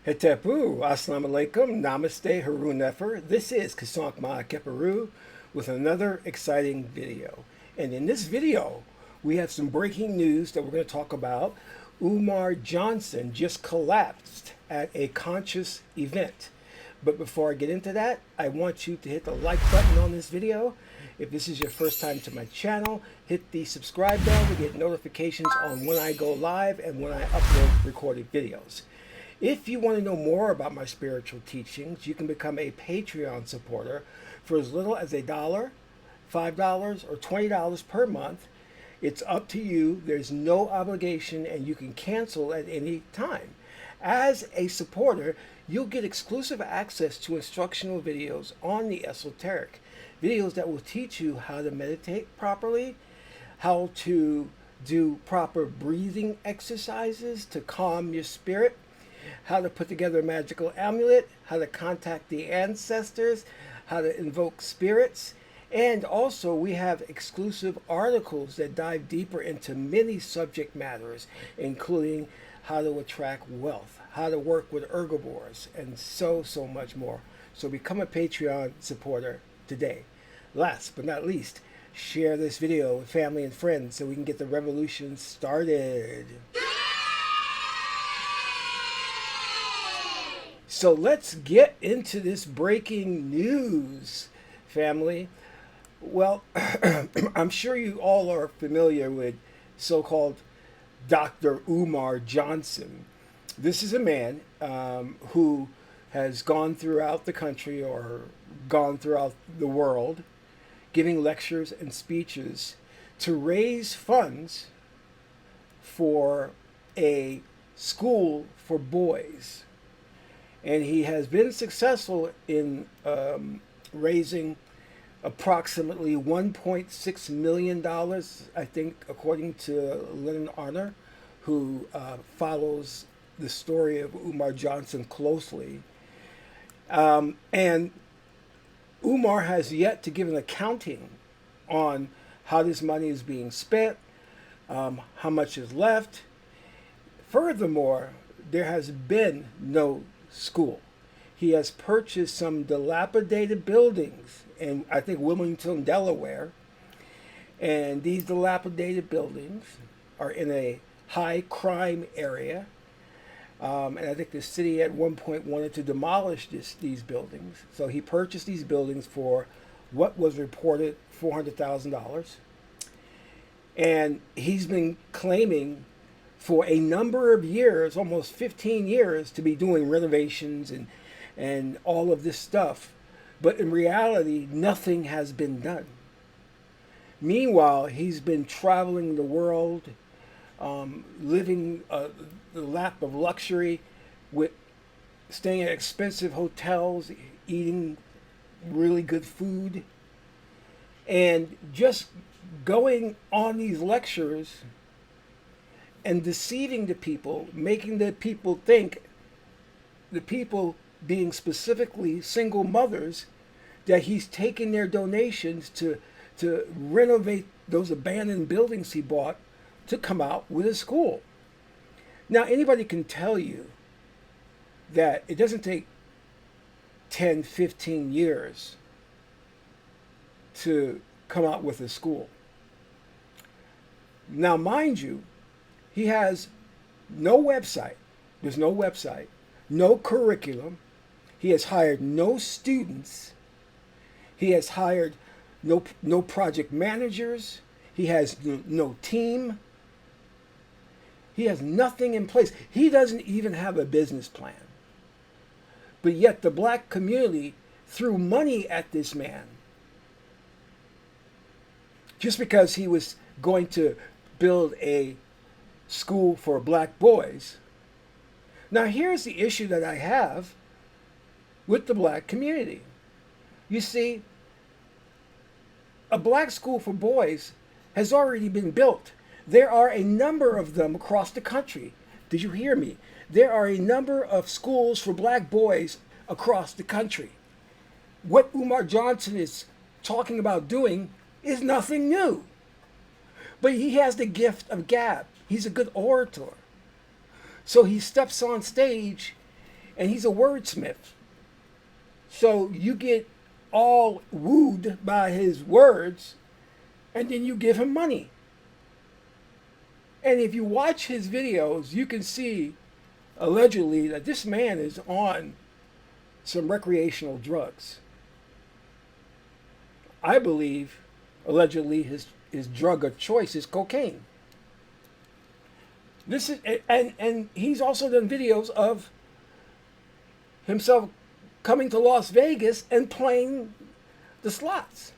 Hetepu, Assalamu alaikum, Namaste, Haru Nefer. This is Qesankh Keperu with another exciting video. And in this video, we have some breaking news that we're going to talk about. Umar Johnson just collapsed at a conscious event. But before I get into that, I want you to hit the like button on this video. If this is your first time to my channel, hit the subscribe bell to get notifications on when I go live and when I upload recorded videos. If you want to know more about my spiritual teachings, you can become a Patreon supporter for as little as $1, $5, or $20 per month. It's up to you. There's no obligation, and you can cancel at any time. As a supporter, you'll get exclusive access to instructional videos on the esoteric, videos that will teach you how to meditate properly, how to do proper breathing exercises to calm your spirit, how to put together a magical amulet, how to contact the ancestors, how to invoke spirits, and also we have exclusive articles that dive deeper into many subject matters, including how to attract wealth, how to work with herbivores, and so much more. So become a Patreon supporter today. Last but not least, share this video with family and friends so we can get the revolution started. So let's get into this breaking news, family. Well, I'm sure you all are familiar with so-called Dr. Umar Johnson. This is a man who has gone throughout the country or gone throughout the world giving lectures and speeches to raise funds for a school for boys. And he has been successful in raising approximately $1.6 million, I think, according to Lennon Honor, who follows the story of Umar Johnson closely. And Umar has yet to give an accounting on how this money is being spent, how much is left. Furthermore, there has been no school. He has purchased some dilapidated buildings in, I think, Wilmington, Delaware. And these dilapidated buildings are in a high crime area. And I think the city at one point wanted to demolish these buildings. So he purchased these buildings for what was reported $400,000. And he's been claiming for a number of years, almost 15 years, to be doing renovations and all of this stuff. But in reality, nothing has been done. Meanwhile, he's been traveling the world, living the lap of luxury, with staying at expensive hotels, eating really good food, and just going on these lectures and deceiving the people, making the people think, the people being specifically single mothers, that he's taking their donations to renovate those abandoned buildings he bought to come out with a school. Now, anybody can tell you that it doesn't take 10, 15 years to come out with a school. Now, mind you, he has no website. There's no website, no curriculum. He has hired no students. He has hired no project managers. He has no team. He has nothing in place. He doesn't even have a business plan. But yet the black community threw money at this man just because he was going to build a school for black boys. Now, here's the issue that I have with the black community. You see, a black school for boys has already been built. There are a number of them across the country. Did you hear me? There are a number of schools for black boys across the country. What Umar Johnson is talking about doing is nothing new. But he has the gift of gab. He's a good orator. So he steps on stage and he's a wordsmith. So you get all wooed by his words, and then you give him money. And if you watch his videos, you can see allegedly that this man is on some recreational drugs. I believe allegedly his drug of choice is cocaine. This is and he's also done videos of himself coming to Las Vegas and playing the slots.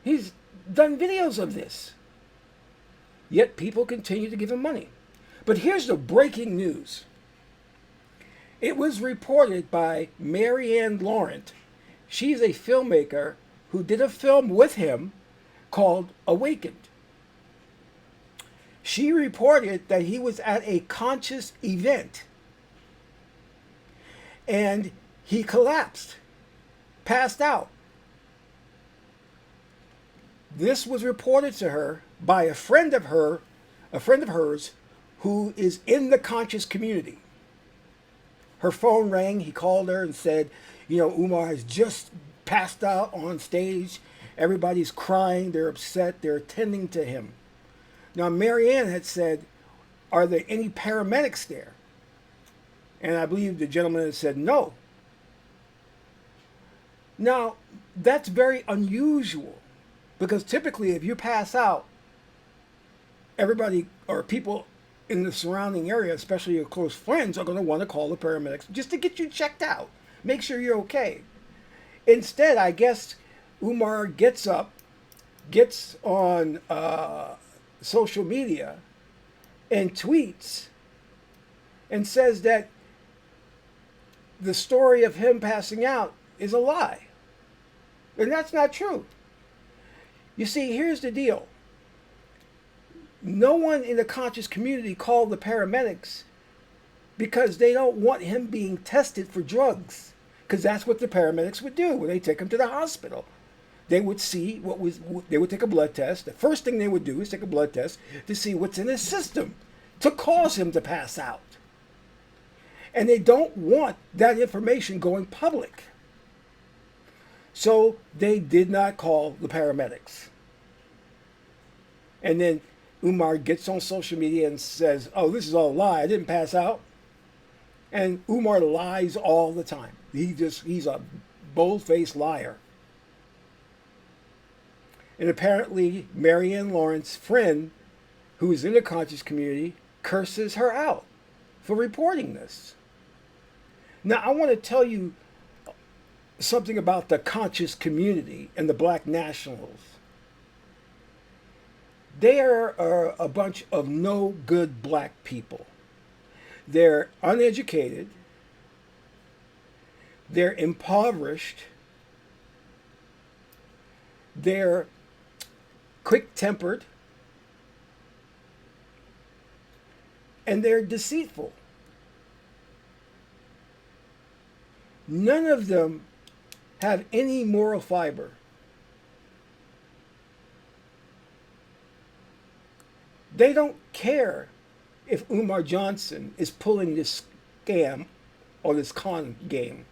He's done videos of this. Yet people continue to give him money. But here's the breaking news. It was reported by Marianne Laurent. She's a filmmaker who did a film with him called Awakened. She reported that he was at a conscious event and he collapsed, passed out. This was reported to her by a friend of hers who is in the conscious community. Her phone rang, he called her and said, Umar has just passed out on stage. Everybody's crying, they're upset, they're attending to him. Now, Marianne had said, are there any paramedics there? And I believe the gentleman had said no. Now, that's very unusual because typically if you pass out, everybody or people in the surrounding area, especially your close friends, are going to want to call the paramedics just to get you checked out, make sure you're okay. Instead, I guess Umar gets up, gets on social media and tweets and says that the story of him passing out is a lie. And that's not true. You see, here's the deal. No one in the conscious community called the paramedics because they don't want him being tested for drugs. Because that's what the paramedics would do when they take him to the hospital. They would see they would take a blood test. The first thing they would do is take a blood test to see what's in his system to cause him to pass out. And they don't want that information going public. So they did not call the paramedics. And then Umar gets on social media and says, oh, this is all a lie. I didn't pass out. And Umar lies all the time. He's a bold-faced liar. And apparently, Marianne Laurent's friend, who is in the conscious community, curses her out for reporting this. Now, I want to tell you something about the conscious community and the black nationals. They are a bunch of no good black people. They're uneducated. They're impoverished. They're quick-tempered. And they're deceitful. None of them have any moral fiber. They don't care if Umar Johnson is pulling this scam or this con game.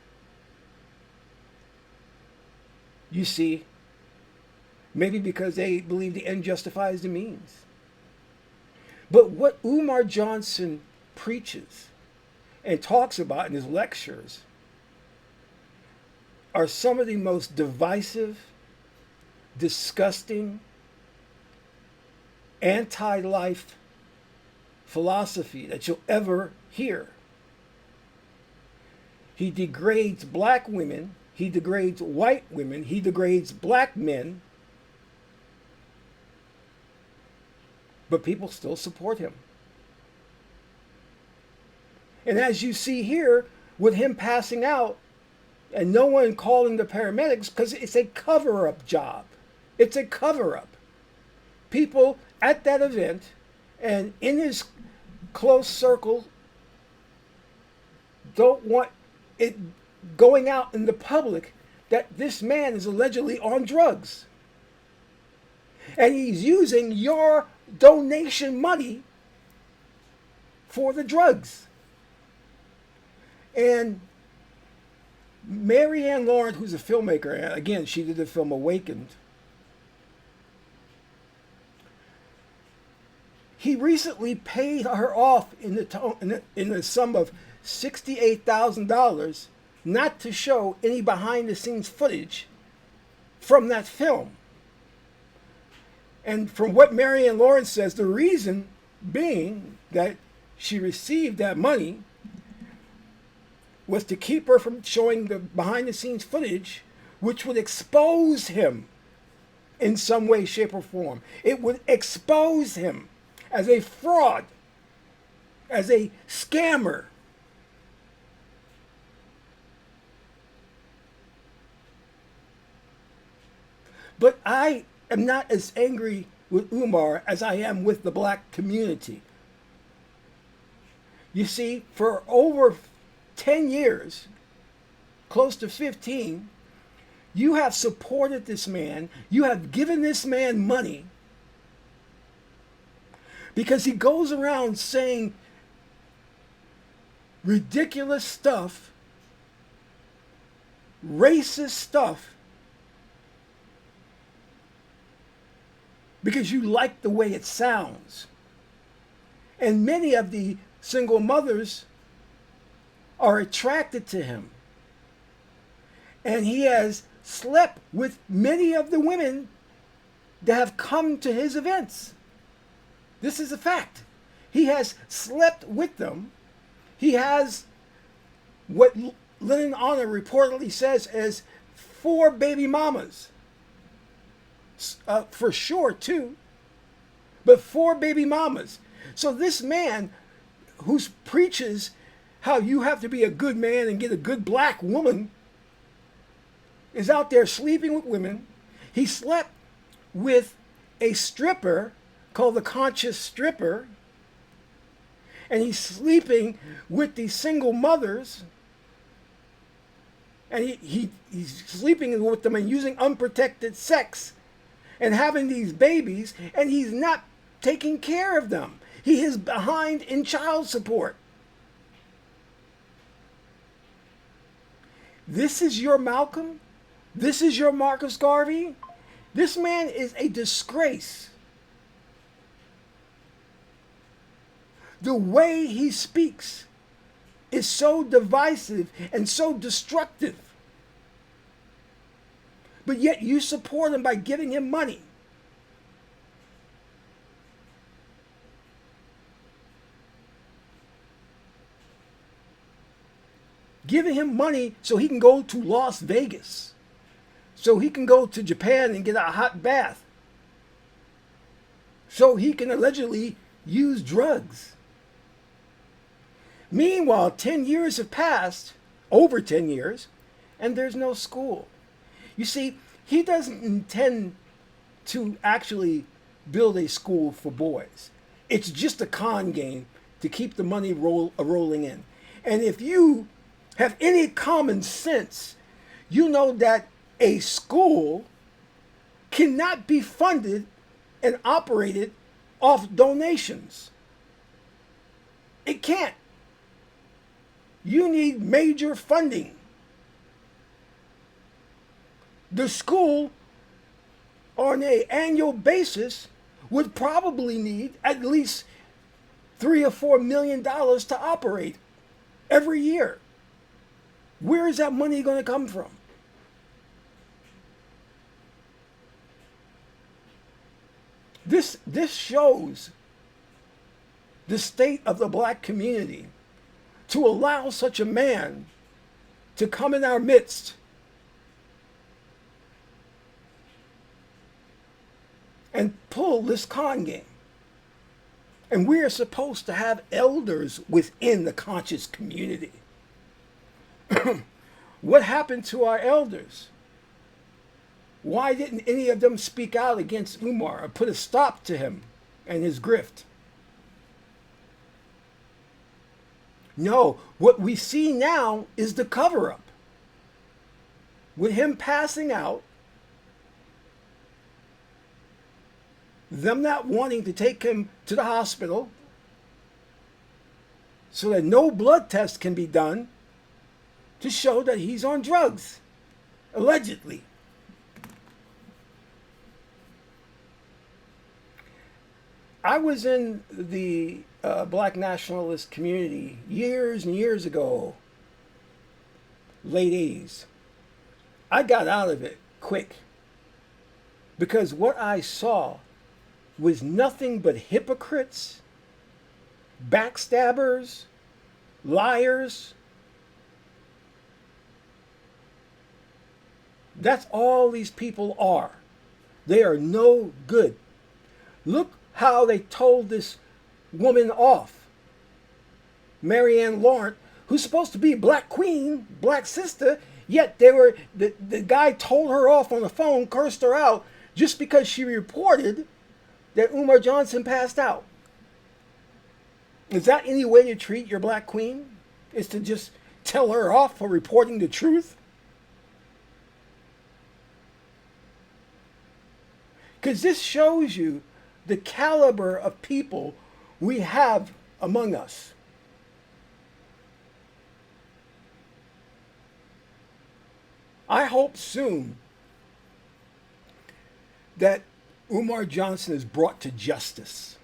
You see, maybe because they believe the end justifies the means. But what Umar Johnson preaches and talks about in his lectures are some of the most divisive, disgusting, anti-life philosophy that you'll ever hear. He degrades black women, he degrades white women, he degrades black men, but people still support him. And as you see here, with him passing out and no one calling the paramedics, because it's a cover-up job. It's a cover-up. People at that event and in his close circle don't want it going out in the public that this man is allegedly on drugs. And he's using your donation money for the drugs. And Marianne Lawrence, who's a filmmaker, again, she did the film Awakened. He recently paid her off in the sum of $68,000 not to show any behind the scenes footage from that film. And from what Marianne Lawrence says, the reason being that she received that money was to keep her from showing the behind the scenes footage, which would expose him in some way, shape, or form. It would expose him as a fraud, as a scammer. But I am not as angry with Umar as I am with the black community. You see, for over 10 years, close to 15, you have supported this man. You have given this man money because he goes around saying ridiculous stuff, racist stuff, because you like the way it sounds. And many of the single mothers are attracted to him. And he has slept with many of the women that have come to his events. This is a fact. He has slept with them. He has what Lennon Honor reportedly says as 4 baby mamas. For sure, 2. But 4 baby mamas. So this man who preaches how you have to be a good man and get a good black woman is out there sleeping with women. He slept with a stripper called the Conscious Stripper. And he's sleeping with these single mothers. And he's sleeping with them and using unprotected sex and having these babies. And he's not taking care of them. He is behind in child support. This is your Malcolm? This is your Marcus Garvey? This man is a disgrace. The way he speaks is so divisive and so destructive. But yet you support him by giving him money. Giving him money so he can go to Las Vegas. So he can go to Japan and get a hot bath. So he can allegedly use drugs. Meanwhile, 10 years have passed, over 10 years, and there's no school. You see, he doesn't intend to actually build a school for boys. It's just a con game to keep the money rolling in. And if you have any common sense, you know that a school cannot be funded and operated off donations. It can't. You need major funding. The school, on an annual basis, would probably need at least $3 or $4 million to operate every year. Where is that money going to come from? This shows the state of the black community to allow such a man to come in our midst and pull this con game. And we are supposed to have elders within the conscious community. What happened to our elders? Why didn't any of them speak out against Umar or put a stop to him and his grift? No, what we see now is the cover-up. With him passing out, them not wanting to take him to the hospital so that no blood test can be done to show that he's on drugs, allegedly. I was in the black nationalist community years and years ago, late 80s. I got out of it quick because what I saw was nothing but hypocrites, backstabbers, liars. That's all these people are. They are no good. Look how they told this woman off, Marianne Lawrence, who's supposed to be Black Queen, Black Sister, yet the guy told her off on the phone, cursed her out, just because she reported that Umar Johnson passed out. Is that any way to treat your Black Queen? Is to just tell her off for reporting the truth? Because this shows you the caliber of people we have among us. I hope soon that Umar Johnson is brought to justice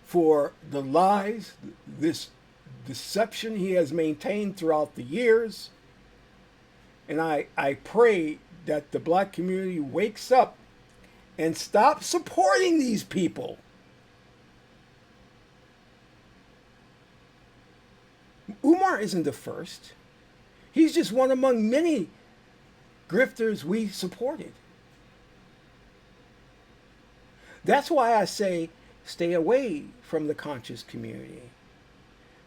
for the lies, this deception he has maintained throughout the years. And I pray that the black community wakes up and stop supporting these people. Umar isn't the first. He's just one among many grifters we supported. That's why I say stay away from the conscious community.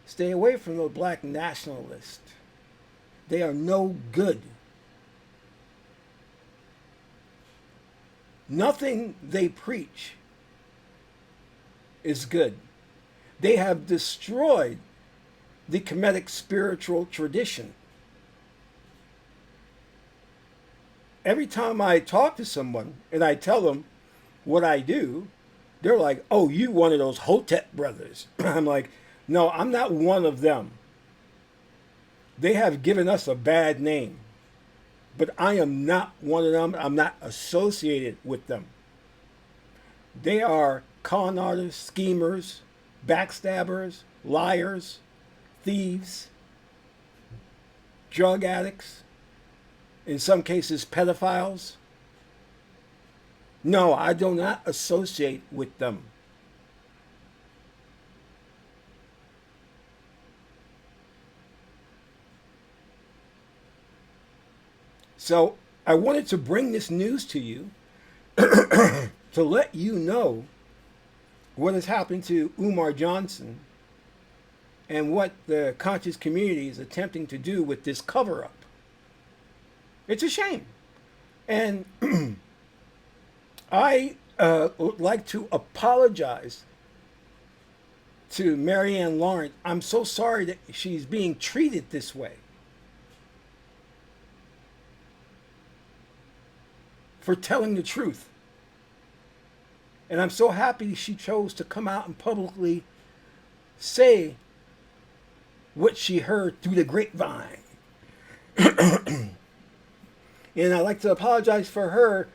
Stay away from the black nationalists. They are no good. Nothing they preach is good. They have destroyed the Kemetic spiritual tradition. Every time I talk to someone and I tell them what I do, they're like, oh, you one of those Hotep brothers. I'm like, no, I'm not one of them. They have given us a bad name. But I am not one of them. I'm not associated with them. They are con artists, schemers, backstabbers, liars, thieves, drug addicts, in some cases pedophiles. No, I do not associate with them. So I wanted to bring this news to you to let you know what has happened to Umar Johnson and what the conscious community is attempting to do with this cover-up. It's a shame. And I would like to apologize to Marianne Lawrence. I'm so sorry that she's being treated this way. For telling the truth. And I'm so happy she chose to come out and publicly say what she heard through the grapevine. And I'd like to apologize for her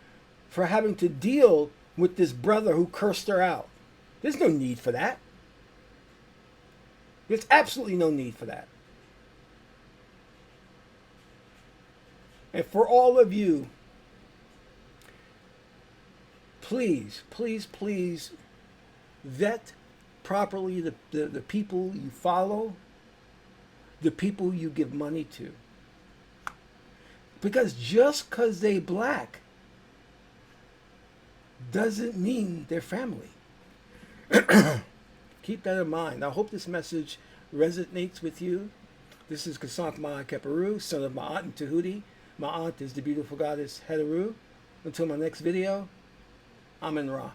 for having to deal with this brother who cursed her out. There's no need for that. There's absolutely no need for that. And for all of you, please, please, please vet properly the people you follow, the people you give money to. Because just because they black doesn't mean they're family. Keep that in mind. I hope this message resonates with you. This is Qesankh Keperu, son of Ma'at and Tahuti. Ma'at is the beautiful goddess Heteru. Until my next video, I'm in Ra.